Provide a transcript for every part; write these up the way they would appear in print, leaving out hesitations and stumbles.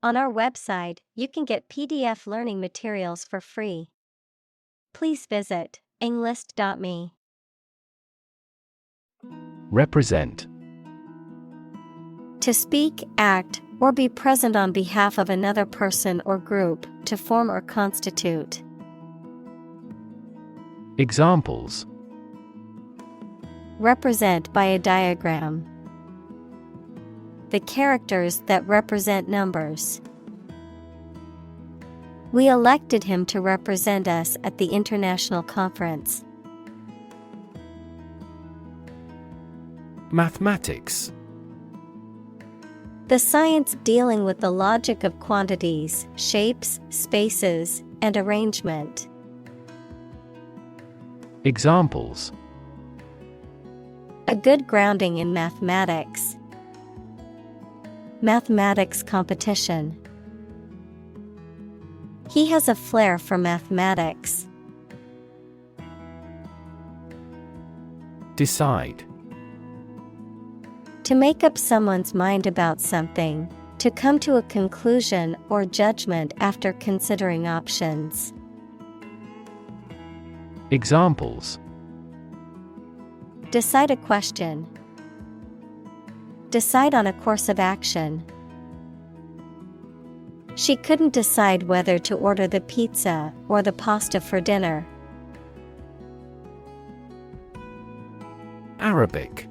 On our website, you can get PDF learning materials for free. Please visit englist.me. Represent. To speak, act, or be present on behalf of another person or group, to form or constitute. Examples: Represent by a diagram. The characters that represent numbers. We elected him to represent us at the international conference. Mathematics. The science dealing with the logic of quantities, shapes, spaces, and arrangement. Examples: A good grounding in mathematics. Mathematics competition. He has a flair for mathematics. Decide. To make up someone's mind about something, to come to a conclusion or judgment after considering options. Examples: Decide a question. Decide on a course of action. She couldn't decide whether to order the pizza or the pasta for dinner. Arabic.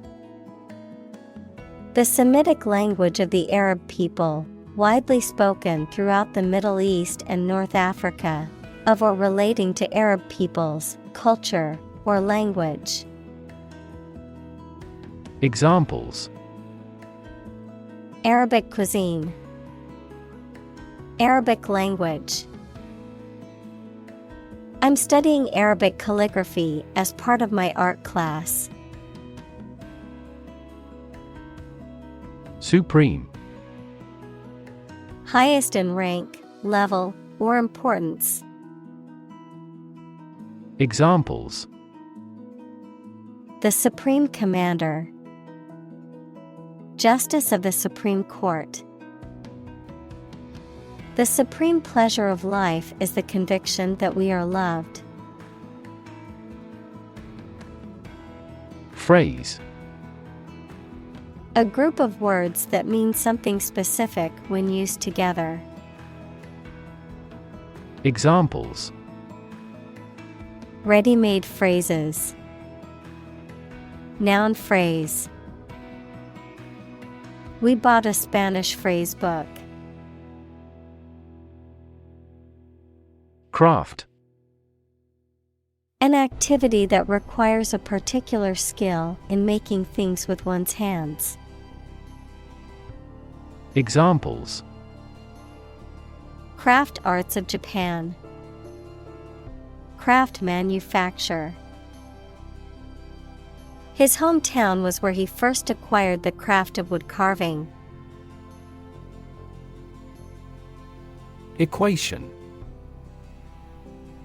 The Semitic language of the Arab people, widely spoken throughout the Middle East and North Africa, of or relating to Arab peoples, culture, or language. Examples: Arabic cuisine. Arabic language. I'm studying Arabic calligraphy as part of my art class. Supreme. Highest in rank, level, or importance. Examples: The Supreme Commander. Justice of the Supreme Court. The supreme pleasure of life is the conviction that we are loved. Phrase. A group of words that mean something specific when used together. Examples: Ready-made phrases. Noun phrase. We bought a Spanish phrase book. Craft. An activity that requires a particular skill in making things with one's hands. Examples: Craft arts of Japan. Craft manufacture. His hometown was where he first acquired the craft of wood carving. Equation.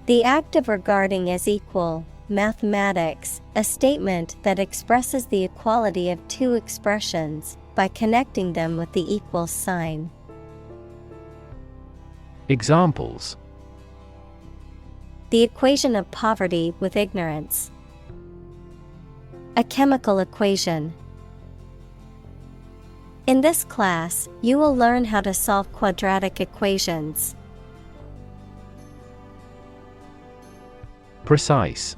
The act of regarding as equal, mathematics, a statement that expresses the equality of two expressions by connecting them with the equal sign. Examples: The equation of poverty with ignorance. A chemical equation. In this class, you will learn how to solve quadratic equations. Precise.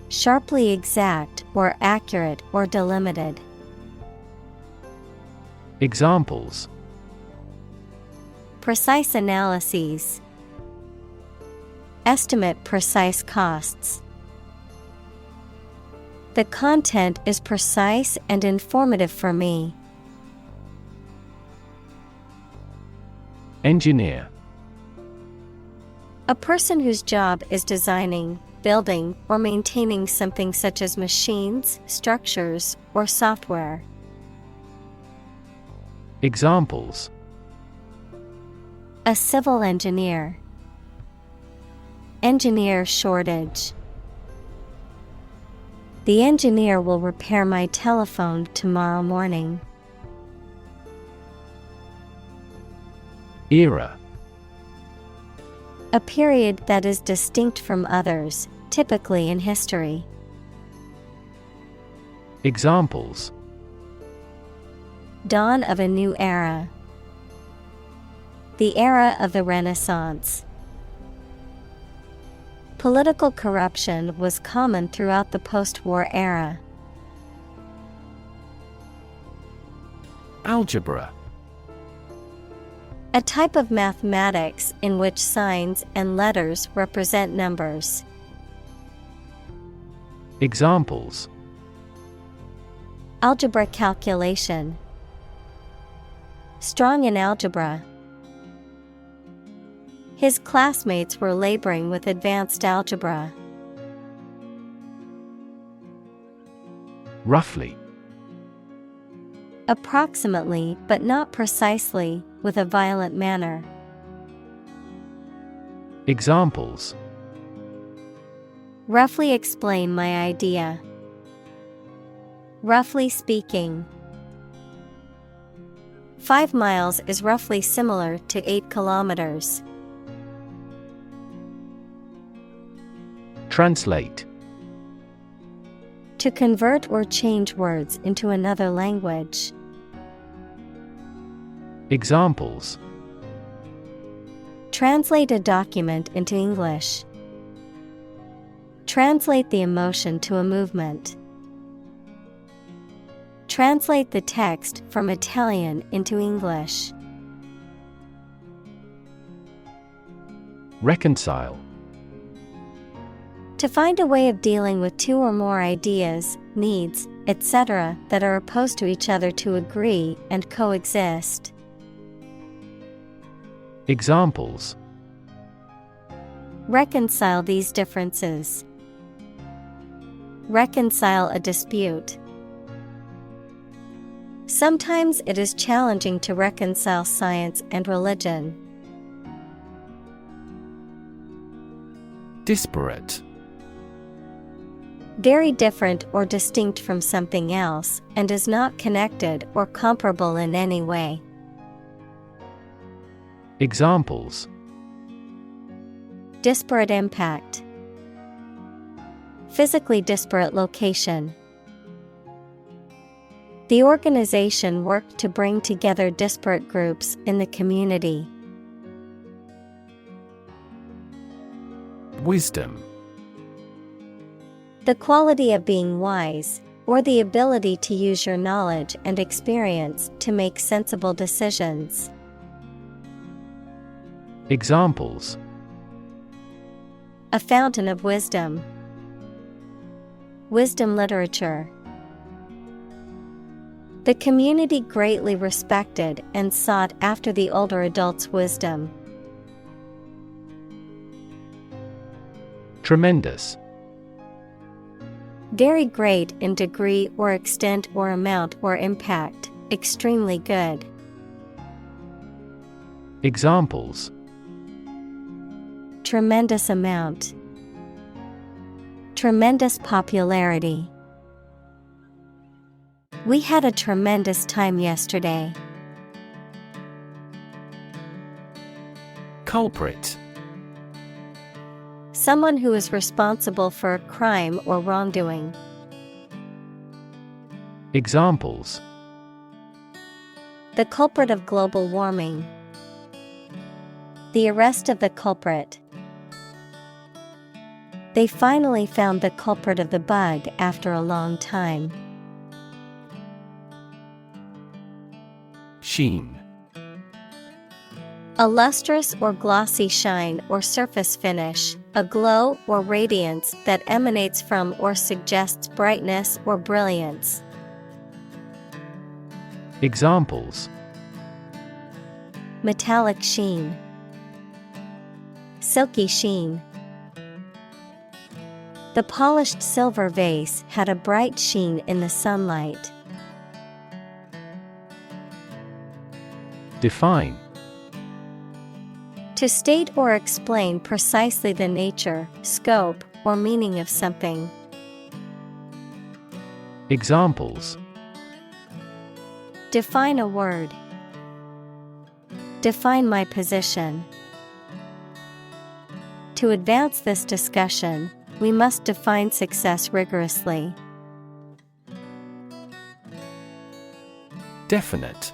Sharply exact or accurate or delimited. Examples: Precise analyses. Estimate precise costs. The content is precise and informative for me. Engineer. A person whose job is designing, building, or maintaining something such as machines, structures, or software. Examples: A civil engineer. Engineer shortage. The engineer will repair my telephone tomorrow morning. Era. A period that is distinct from others, typically in history. Examples: Dawn of a new era. The era of the Renaissance. Political corruption was common throughout the post-war era. Algebra. A type of mathematics in which signs and letters represent numbers. Examples: Algebra calculation. Strong in algebra. His classmates were laboring with advanced algebra. Roughly. Approximately, but not precisely, with a violent manner. Examples: Roughly explain my idea. Roughly speaking. 5 miles is roughly similar to 8 kilometers. Translate. To convert or change words into another language. Examples: Translate a document into English. Translate the emotion to a movement. Translate the text from Italian into English. Reconcile. To find a way of dealing with two or more ideas, needs, etc. that are opposed to each other to agree and coexist. Examples: Reconcile these differences. Reconcile a dispute. Sometimes it is challenging to reconcile science and religion. Disparate. Very different or distinct from something else, and is not connected or comparable in any way. Examples: Disparate impact. Physically disparate location. The organization worked to bring together disparate groups in the community. Wisdom. The quality of being wise, or the ability to use your knowledge and experience to make sensible decisions. Examples: A fountain of wisdom. Wisdom literature. The community greatly respected and sought after the older adults' wisdom. Tremendous. Very great in degree or extent or amount or impact, extremely good. Examples: Tremendous amount. Tremendous popularity. We had a tremendous time yesterday. Culprit. Someone who is responsible for a crime or wrongdoing. Examples: The culprit of global warming. The arrest of the culprit. They finally found the culprit of the bug after a long time. Sheen. A lustrous or glossy shine or surface finish, a glow or radiance that emanates from or suggests brightness or brilliance. Examples: Metallic sheen. Silky sheen. The polished silver vase had a bright sheen in the sunlight. Define. To state or explain precisely the nature, scope, or meaning of something. Examples: Define a word. Define my position. To advance this discussion, we must define success rigorously. Definite.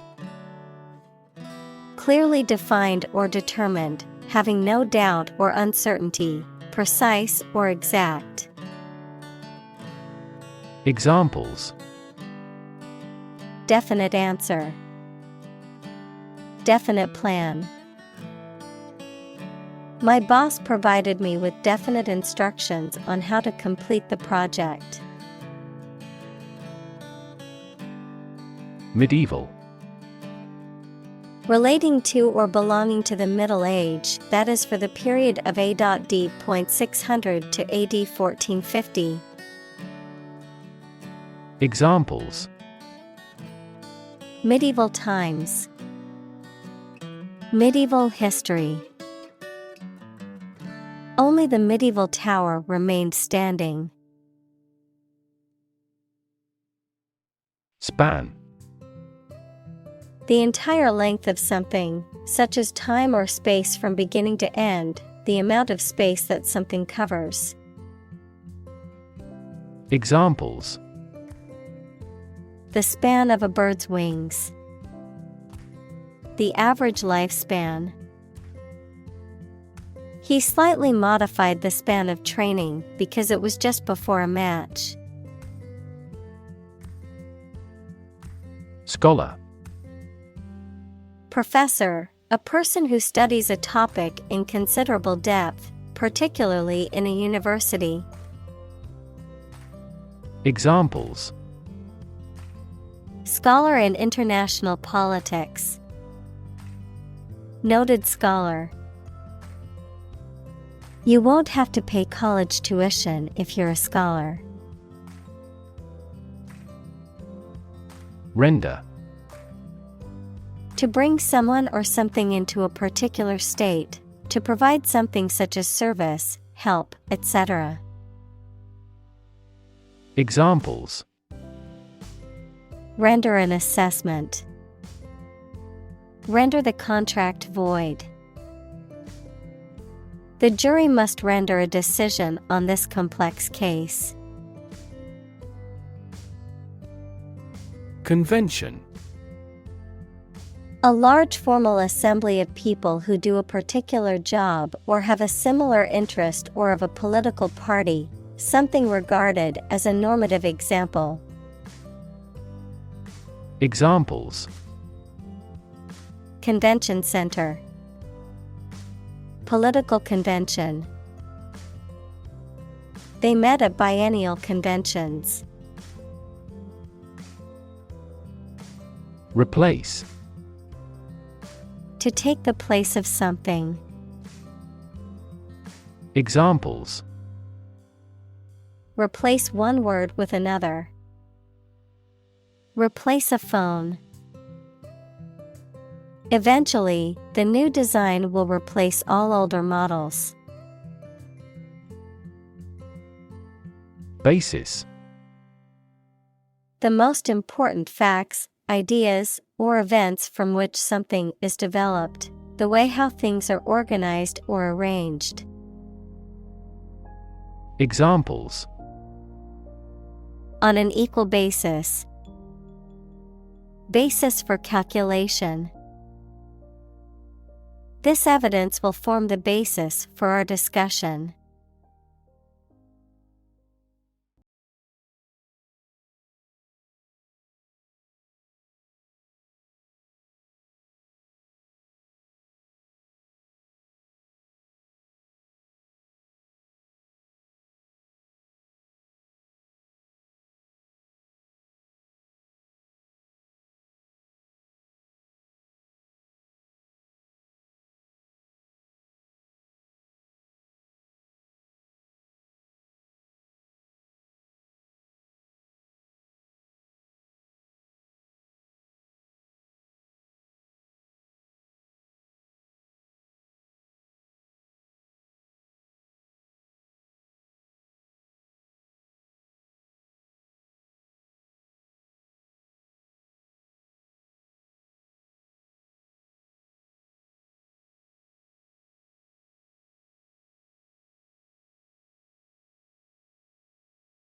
Clearly defined or determined, having no doubt or uncertainty, precise or exact. Examples: Definite answer. Definite plan. My boss provided me with definite instructions on how to complete the project. Medieval. Relating to or belonging to the Middle Age, that is for the period of A.D. 600 to AD 1450. Examples: Medieval times. Medieval history. Only the medieval tower remained standing. Span. The entire length of something, such as time or space from beginning to end, the amount of space that something covers. Examples: The span of a bird's wings. The average lifespan. He slightly modified the span of training because it was just before a match. Scholar. Professor, a person who studies a topic in considerable depth, particularly in a university. Examples: Scholar in international politics. Noted scholar. You won't have to pay college tuition if you're a scholar. Render. To bring someone or something into a particular state, to provide something such as service, help, etc. Examples: Render an assessment. Render the contract void. The jury must render a decision on this complex case. Convention. A large formal assembly of people who do a particular job or have a similar interest or of a political party, something regarded as a normative example. Examples: Convention center. Political convention. They met at biennial conventions. Replace. To take the place of something. Examples: Replace one word with another. Replace a phone. Eventually, the new design will replace all older models. Basis. The most important facts, ideas, or events from which something is developed, the way how things are organized or arranged. Examples: On an equal basis. Basis for calculation. This evidence will form the basis for our discussion.